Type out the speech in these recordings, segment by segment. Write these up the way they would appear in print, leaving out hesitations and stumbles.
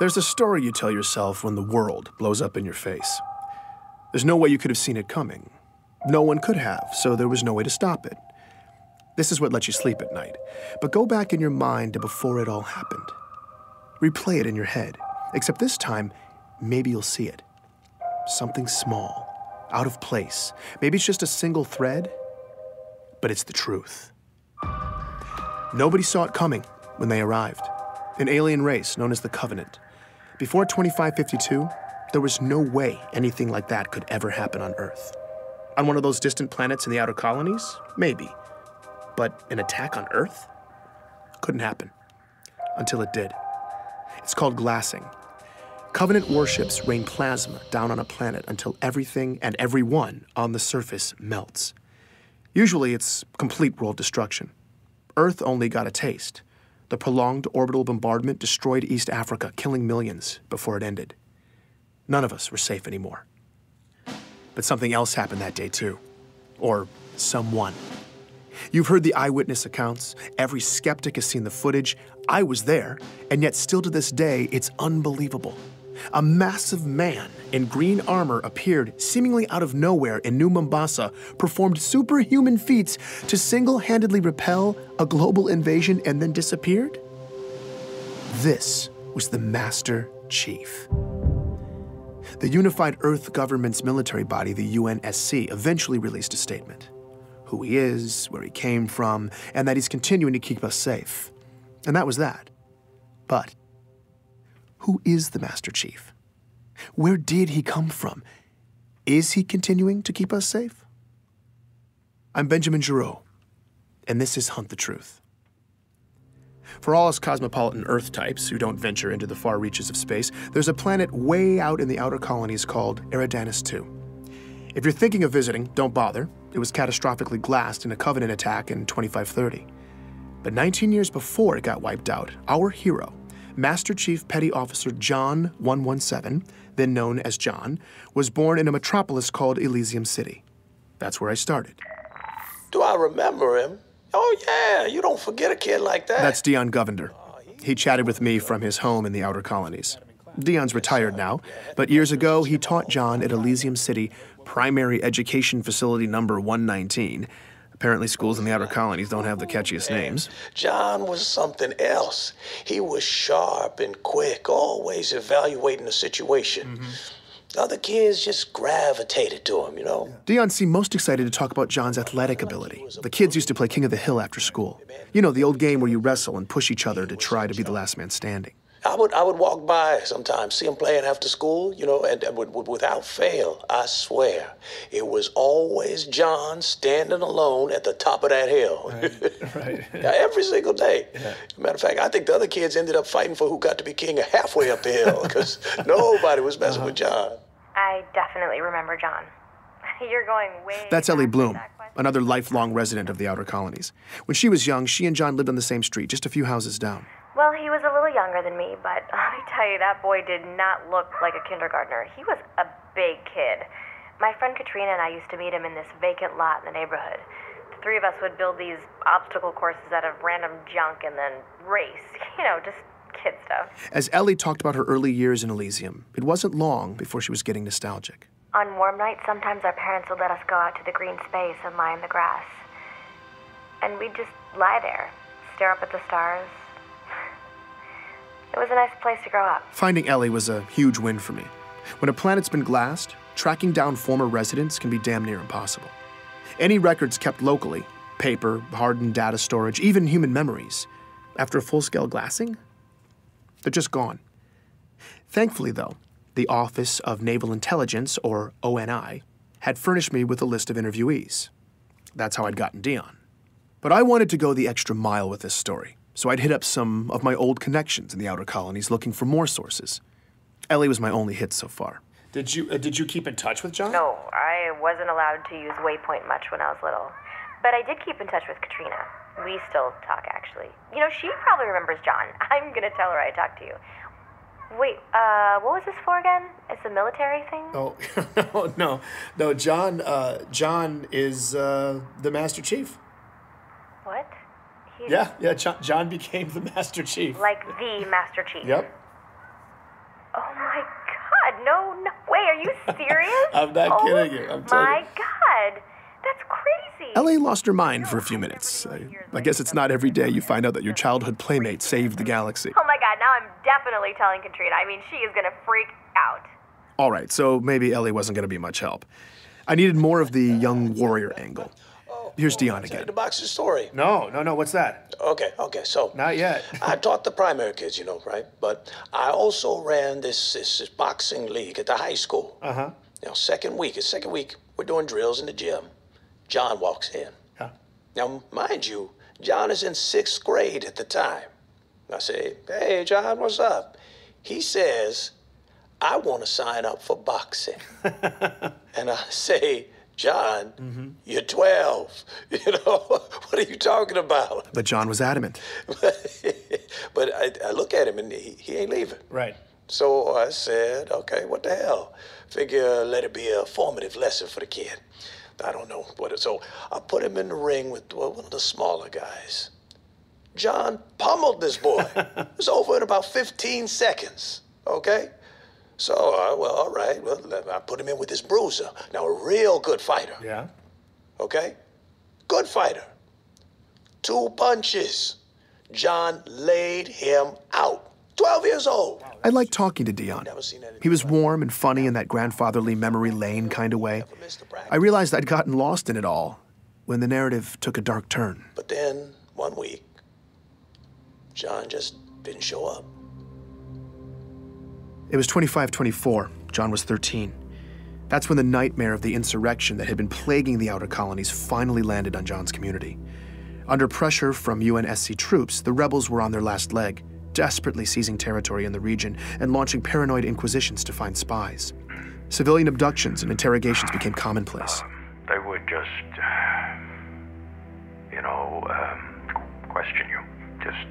There's a story you tell yourself when the world blows up in your face. There's no way you could have seen it coming. No one could have, so there was no way to stop it. This is what lets you sleep at night. But go back in your mind to before it all happened. Replay it in your head, except this time, maybe you'll see it. Something small, out of place. Maybe it's just a single thread, but it's the truth. Nobody saw it coming when they arrived. An alien race known as the Covenant. Before 2552, there was no way anything like that could ever happen on Earth. On one of those distant planets in the Outer Colonies? Maybe. But an attack on Earth? Couldn't happen. Until it did. It's called glassing. Covenant warships rain plasma down on a planet until everything and everyone on the surface melts. Usually it's complete world destruction. Earth only got a taste. The prolonged orbital bombardment destroyed East Africa, killing millions before it ended. None of us were safe anymore. But something else happened that day too. Or someone. You've heard the eyewitness accounts. Every skeptic has seen the footage. I was there, and yet still to this day, it's unbelievable. A massive man in green armor appeared seemingly out of nowhere in New Mombasa, performed superhuman feats to single-handedly repel a global invasion and then disappeared? This was the Master Chief. The Unified Earth Government's military body, the UNSC, eventually released a statement. Who he is, where he came from, and that he's continuing to keep us safe. And that was that. But who is the Master Chief? Where did he come from? Is he continuing to keep us safe? I'm Benjamin Giroux, and this is Hunt the Truth. For all us cosmopolitan Earth types who don't venture into the far reaches of space, there's a planet way out in the Outer Colonies called Eridanus II. If you're thinking of visiting, don't bother. It was catastrophically glassed in a Covenant attack in 2530. But 19 years before it got wiped out, our hero, Master Chief Petty Officer John 117, then known as John, was born in a metropolis called Elysium City. That's where I started. Do I remember him? Oh, yeah, you don't forget a kid like that. That's Dion Govender. He chatted with me from his home in the Outer Colonies. Dion's retired now, but years ago he taught John at Elysium City, Primary Education Facility number 119. Apparently schools in the Outer Colonies don't have the catchiest names. John was something else. He was sharp and quick, always evaluating the situation. Other kids just gravitated to him, you know? Dion seemed most excited to talk about John's athletic ability. The kids used to play King of the Hill after school. You know, the old game where you wrestle and push each other to try to be the last man standing. I would walk by sometimes, see him playing after school, you know, and without fail, I swear, it was always John standing alone at the top of that hill. Right. Every single day. Yeah. Matter of fact, I think the other kids ended up fighting for who got to be king halfway up the hill, because nobody was messing with John. I definitely remember John. You're going way... That's Ellie Bloom, another lifelong resident of the Outer Colonies. When she was young, she and John lived on the same street, just a few houses down. Well, he was a little younger than me, but let me tell you, that boy did not look like a kindergartner. He was a big kid. My friend Katrina and I used to meet him in this vacant lot in the neighborhood. The three of us would build these obstacle courses out of random junk and then race. You know, just kid stuff. As Ellie talked about her early years in Elysium, it wasn't long before she was getting nostalgic. On warm nights, sometimes our parents would let us go out to the green space and lie in the grass. And we'd just lie there, stare up at the stars. It was a nice place to grow up. Finding Ellie was a huge win for me. When a planet's been glassed, tracking down former residents can be damn near impossible. Any records kept locally, paper, hardened data storage, even human memories, after a full-scale glassing, they're just gone. Thankfully, though, the Office of Naval Intelligence, or ONI, had furnished me with a list of interviewees. That's how I'd gotten Dion. But I wanted to go the extra mile with this story. So I'd hit up some of my old connections in the Outer Colonies looking for more sources. Ellie was my only hit so far. Did you keep in touch with John? No, I wasn't allowed to use Waypoint much when I was little. But I did keep in touch with Katrina. We still talk, actually. You know, she probably remembers John. I'm gonna tell her I talked to you. Wait, what was this for again? It's a military thing? Oh, no, John is the Master Chief. What? Yeah, John became the Master Chief. Like the Master Chief? Yep. are you serious? I'm not kidding you. I'm telling My you. God, that's crazy. Ellie lost her mind for a few minutes. I guess it's not every day you find out that your childhood playmate saved the galaxy. Oh my God, now I'm definitely telling Katrina. I mean, she is gonna freak out. All right, so maybe Ellie wasn't going to be much help. I needed more of the young warrior angle. Here's Dion again. The boxing story. No, what's that? Okay, so. Not yet. I taught the primary kids, you know, right? But I also ran this boxing league at the high school. Uh-huh. You know, second week, we're doing drills in the gym. John walks in. Huh? Now, mind you, John is in 6th grade at the time. I say, hey, John, what's up? He says, I want to sign up for boxing. And I say, John, you're 12. You know, what are you talking about? But John was adamant. But I look at him and he ain't leaving. Right. So I said, okay, what the hell? Figure let it be a formative lesson for the kid. I don't know what it, so I put him in the ring with one of the smaller guys. John pummeled this boy. It was over in about 15 seconds, okay? So, well, all right, well, I put him in with this bruiser. Now, a real good fighter. Yeah? Okay? Good fighter. 2 punches. John laid him out. 12 years old. I liked talking to Dion. He was warm and funny in that grandfatherly memory lane kind of way. I realized I'd gotten lost in it all when the narrative took a dark turn. But then, one week, John just didn't show up. It was 25-24. John was 13. That's when the nightmare of the insurrection that had been plaguing the Outer Colonies finally landed on John's community. Under pressure from UNSC troops, the rebels were on their last leg, desperately seizing territory in the region and launching paranoid inquisitions to find spies. Civilian abductions and interrogations became commonplace. They would just, question you. Just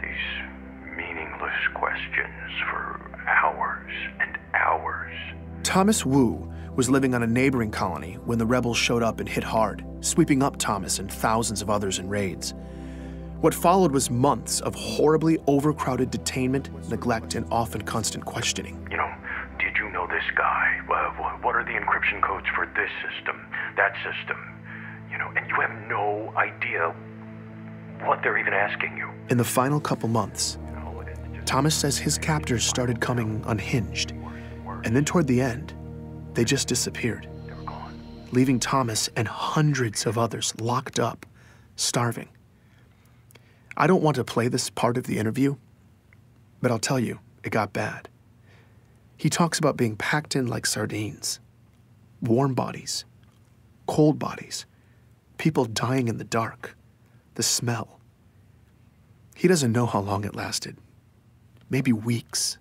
these meaningless questions for hours and hours. Thomas Wu was living on a neighboring colony when the rebels showed up and hit hard, sweeping up Thomas and thousands of others in raids. What followed was months of horribly overcrowded detainment, neglect, and often constant questioning. Did you know this guy? What are the encryption codes for this system, that system? And you have no idea what they're even asking you. In the final couple months, Thomas says his captors started coming unhinged. And then toward the end, they just disappeared, leaving Thomas and hundreds of others locked up, starving. I don't want to play this part of the interview, but I'll tell you, it got bad. He talks about being packed in like sardines, warm bodies, cold bodies, people dying in the dark, the smell. He doesn't know how long it lasted, maybe weeks,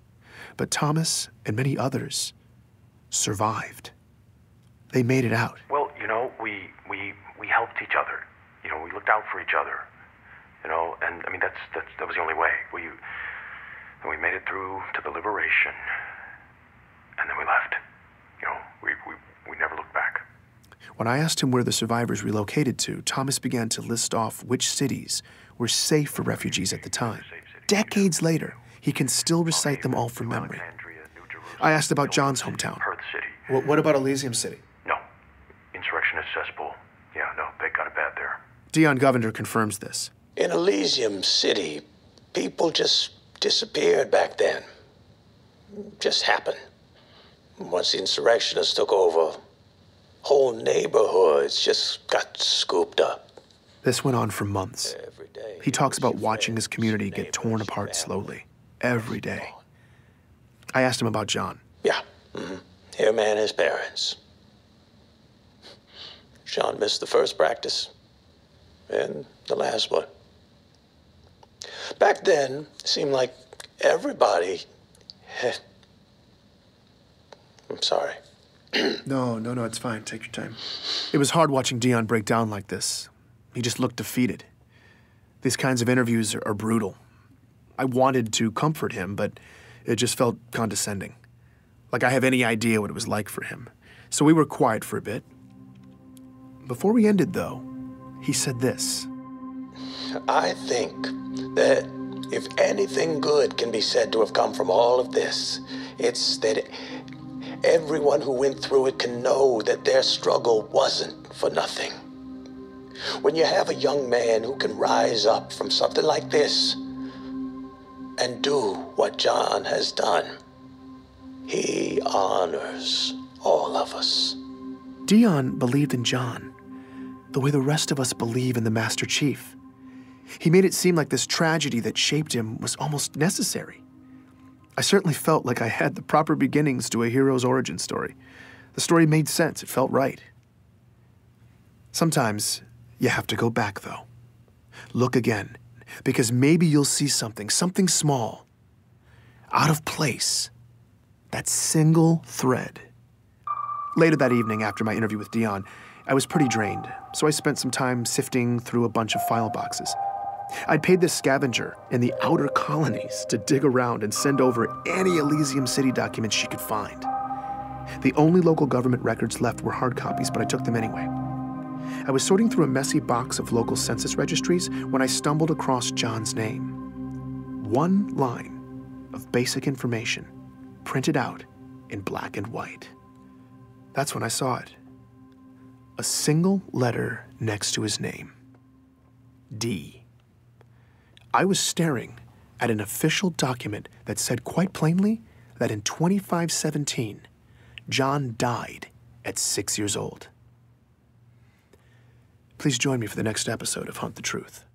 but Thomas and many others survived. They made it out. Well, we helped each other. We looked out for each other. And I mean that was the only way. We made it through to the liberation, and then we left. We never looked back. When I asked him where the survivors relocated to, Thomas began to list off which cities were safe for refugees at the time. Decades later, he can still recite them all from memory. I asked about John's hometown. Perth City. What about Elysium City? No. Insurrectionist cesspool. Yeah, no, they got it bad there. Dion Govender confirms this. In Elysium City, people just disappeared back then. Just happened. Once the insurrectionists took over, whole neighborhoods just got scooped up. This went on for months. He talks about watching his community get torn apart slowly, every day. I asked him about John. Yeah, him and his parents. Sean missed the first practice and the last one. Back then, it seemed like everybody had... I'm sorry. No, it's fine. Take your time. It was hard watching Dion break down like this. He just looked defeated. These kinds of interviews are brutal. I wanted to comfort him, but it just felt condescending. Like I have any idea what it was like for him. So we were quiet for a bit. Before we ended, though, he said this. I think that if anything good can be said to have come from all of this, it's that Everyone who went through it can know that their struggle wasn't for nothing. When you have a young man who can rise up from something like this and do what John has done, he honors all of us. Dion believed in John the way the rest of us believe in the Master Chief. He made it seem like this tragedy that shaped him was almost necessary. I certainly felt like I had the proper beginnings to a hero's origin story. The story made sense. It felt right. Sometimes you have to go back, though. Look again, because maybe you'll see something small, out of place, that single thread. Later that evening, after my interview with Dion, I was pretty drained, so I spent some time sifting through a bunch of file boxes. I'd paid this scavenger in the Outer Colonies to dig around and send over any Elysium City documents she could find. The only local government records left were hard copies, but I took them anyway. I was sorting through a messy box of local census registries when I stumbled across John's name. One line of basic information, printed out in black and white. That's when I saw it. A single letter next to his name. D. I was staring at an official document that said quite plainly that in 2517, John died at 6 years old. Please join me for the next episode of Hunt the Truth.